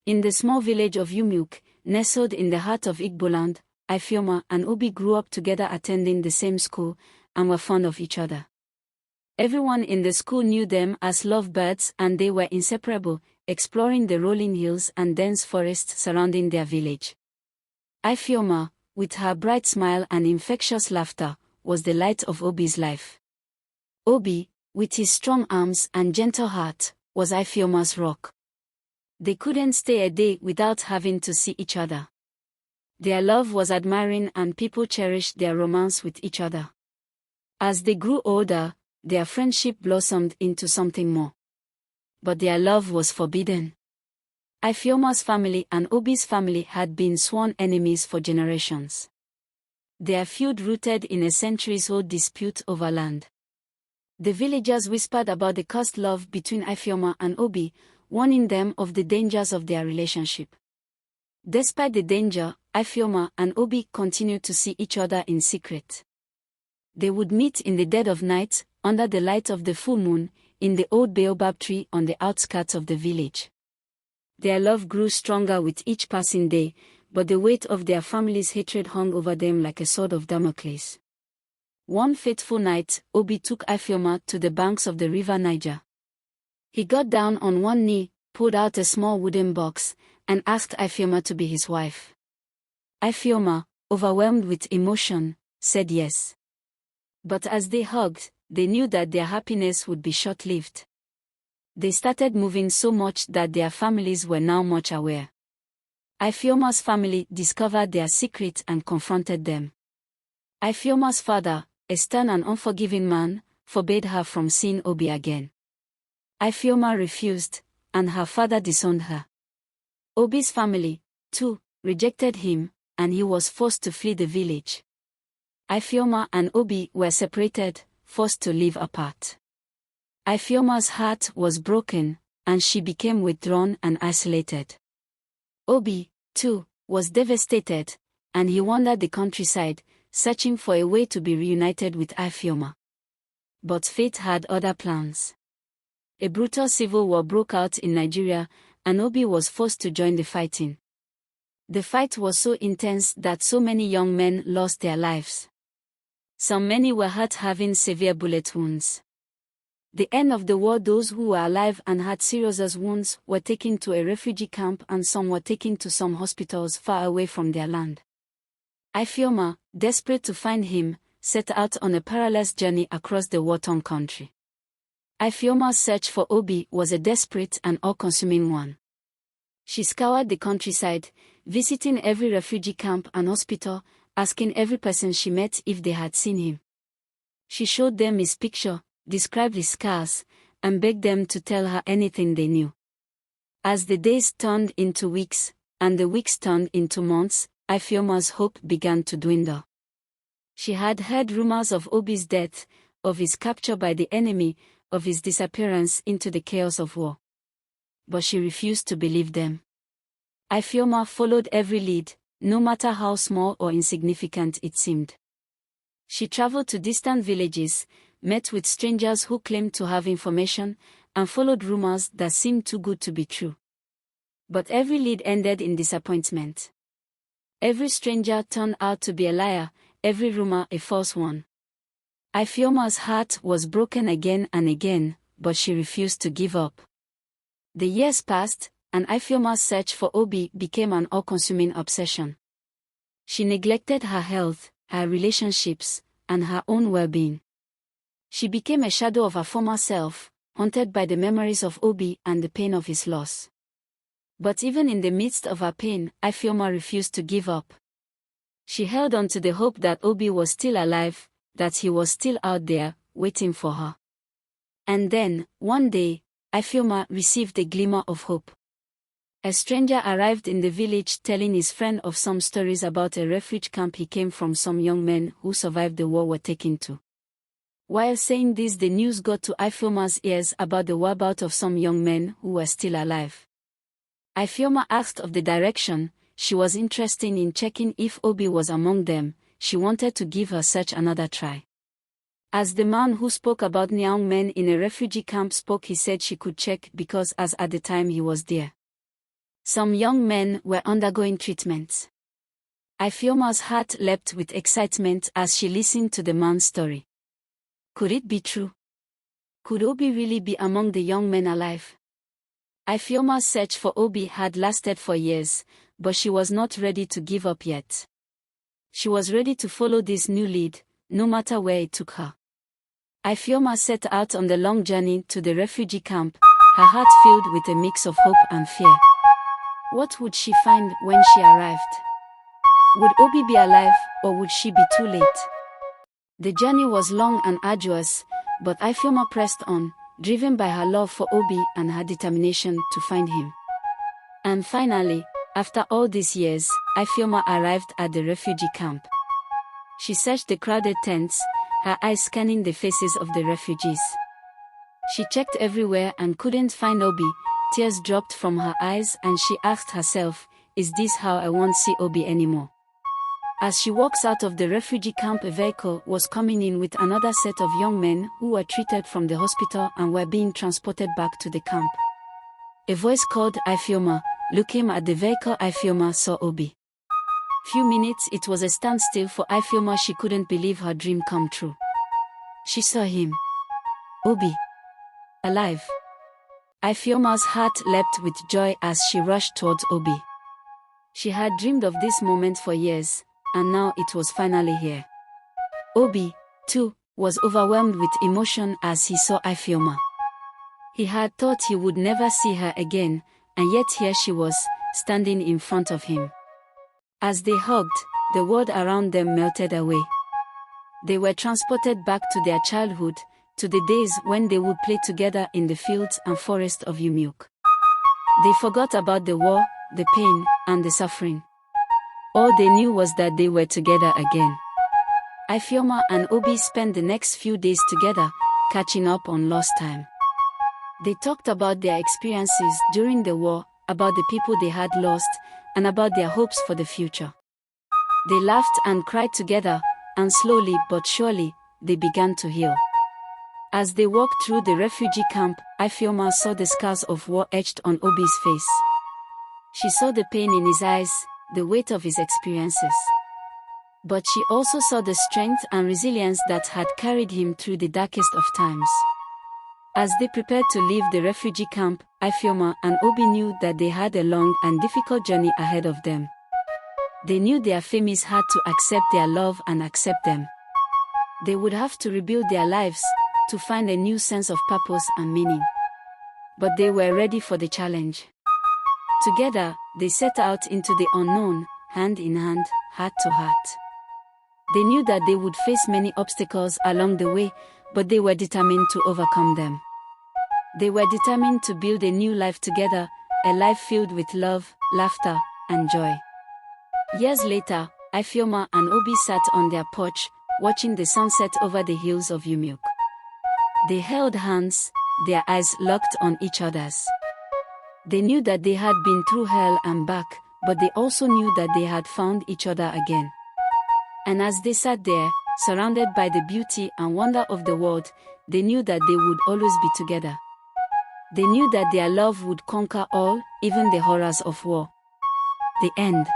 In the small village of Umueke, nestled in the heart of Igboland, Ifeoma and Obi grew up together attending the same school, and were fond of each other. Everyone in the school knew them as lovebirds, and they were inseparable, exploring the rolling hills and dense forests surrounding their village. Ifeoma, with her bright smile and infectious laughter, was the light of Obi's life. Obi, with his strong arms and gentle heart, was Ifeoma's rock. They couldn't stay a day without having to see each other. Their love was admiring, and people cherished their romance with each other. As they grew older, their friendship blossomed into something more. But their love was forbidden. Ifeoma's family and Obi's family had been sworn enemies for generations. Their feud rooted in a centuries-old dispute over land. The villagers whispered about the cursed love between Ifeoma and Obi, warning them of the dangers of their relationship. Despite the danger, Ifeoma and Obi continued to see each other in secret. They would meet in the dead of night, under the light of the full moon, in the old baobab tree on the outskirts of the village. Their love grew stronger with each passing day, but the weight of their family's hatred hung over them like a sword of Damocles. One fateful night, Obi took Ifeoma to the banks of the river Niger. He got down on one knee, pulled out a small wooden box, and asked Ifeoma to be his wife. Ifeoma, overwhelmed with emotion, said yes. But as they hugged, they knew that their happiness would be short-lived. They started moving so much that their families were now much aware. Ifeoma's family discovered their secret and confronted them. Ifeoma's father, a stern and unforgiving man, forbade her from seeing Obi again. Ifeoma refused, and her father disowned her. Obi's family, too, rejected him, and he was forced to flee the village. Ifeoma and Obi were separated, forced to live apart. Ifeoma's heart was broken, and she became withdrawn and isolated. Obi, too, was devastated, and he wandered the countryside, searching for a way to be reunited with Ifeoma. But fate had other plans. A brutal civil war broke out in Nigeria, and Obi was forced to join the fighting. The fight was so intense that so many young men lost their lives. Many were hurt, having severe bullet wounds. The end of the war, those who were alive and had serious wounds were taken to a refugee camp, and some were taken to some hospitals far away from their land. Ifeoma, desperate to find him, set out on a perilous journey across the war-torn country. Ifeoma's search for Obi was a desperate and all-consuming one. She scoured the countryside, visiting every refugee camp and hospital, asking every person she met if they had seen him. She showed them his picture, described his scars, and begged them to tell her anything they knew. As the days turned into weeks, and the weeks turned into months, Ifeoma's hope began to dwindle. She had heard rumors of Obi's death, of his capture by the enemy, of his disappearance into the chaos of war. But she refused to believe them. Ifeoma followed every lead, no matter how small or insignificant it seemed. She traveled to distant villages, met with strangers who claimed to have information, and followed rumors that seemed too good to be true. But every lead ended in disappointment. Every stranger turned out to be a liar, every rumor a false one. Ifeoma's heart was broken again and again, but she refused to give up. The years passed, and Ifeoma's search for Obi became an all-consuming obsession. She neglected her health, her relationships, and her own well-being. She became a shadow of her former self, haunted by the memories of Obi and the pain of his loss. But even in the midst of her pain, Ifeoma refused to give up. She held on to the hope that Obi was still alive, that he was still out there, waiting for her. And then, one day, Ifeoma received a glimmer of hope. A stranger arrived in the village telling his friend of some stories about a refuge camp he came from. Some young men who survived the war were taken to. While saying this, the news got to Ifeoma's ears about the whereabouts of some young men who were still alive. Ifeoma asked of the direction. She was interested in checking if Obi was among them. She wanted to give her search another try. As the man who spoke about young men in a refugee camp spoke, he said she could check because as at the time he was there. Some young men were undergoing treatments. Ifeoma's heart leapt with excitement as she listened to the man's story. Could it be true? Could Obi really be among the young men alive? Ifeoma's search for Obi had lasted for years, but she was not ready to give up yet. She was ready to follow this new lead, no matter where it took her. Ifeoma set out on the long journey to the refugee camp, her heart filled with a mix of hope and fear. What would she find when she arrived? Would Obi be alive, or would she be too late? The journey was long and arduous, but Ifeoma pressed on, driven by her love for Obi and her determination to find him. And finally, after all these years, Ifeoma arrived at the refugee camp. She searched the crowded tents, her eyes scanning the faces of the refugees. She checked everywhere and couldn't find Obi. Tears dropped from her eyes and she asked herself, is this how I won't see Obi anymore? As she walks out of the refugee camp, a vehicle was coming in with another set of young men who were treated from the hospital and were being transported back to the camp. A voice called Ifeoma. Looking at the vehicle, Ifeoma saw Obi. Few minutes it was a standstill for Ifeoma. She couldn't believe her dream come true. She saw him. Obi. Alive. Ifeoma's heart leapt with joy as she rushed towards Obi. She had dreamed of this moment for years, and now it was finally here. Obi, too, was overwhelmed with emotion as he saw Ifeoma. He had thought he would never see her again, and yet here she was, standing in front of him. As they hugged, the world around them melted away. They were transported back to their childhood, to the days when they would play together in the fields and forests of Umueke. They forgot about the war, the pain, and the suffering. All they knew was that they were together again. Ifeoma and Obi spent the next few days together, catching up on lost time. They talked about their experiences during the war, about the people they had lost, and about their hopes for the future. They laughed and cried together, and slowly but surely, they began to heal. As they walked through the refugee camp, Ifeoma saw the scars of war etched on Obi's face. She saw the pain in his eyes, the weight of his experiences. But she also saw the strength and resilience that had carried him through the darkest of times. As they prepared to leave the refugee camp, Ifeoma and Obi knew that they had a long and difficult journey ahead of them. They knew their families had to accept their love and accept them. They would have to rebuild their lives, to find a new sense of purpose and meaning. But they were ready for the challenge. Together, they set out into the unknown, hand in hand, heart to heart. They knew that they would face many obstacles along the way, but they were determined to overcome them. They were determined to build a new life together, a life filled with love, laughter, and joy. Years later, Ifeoma and Obi sat on their porch, watching the sunset over the hills of Umueke. They held hands, their eyes locked on each other's. They knew that they had been through hell and back, but they also knew that they had found each other again. And as they sat there, surrounded by the beauty and wonder of the world, they knew that they would always be together. They knew that their love would conquer all, even the horrors of war. The end.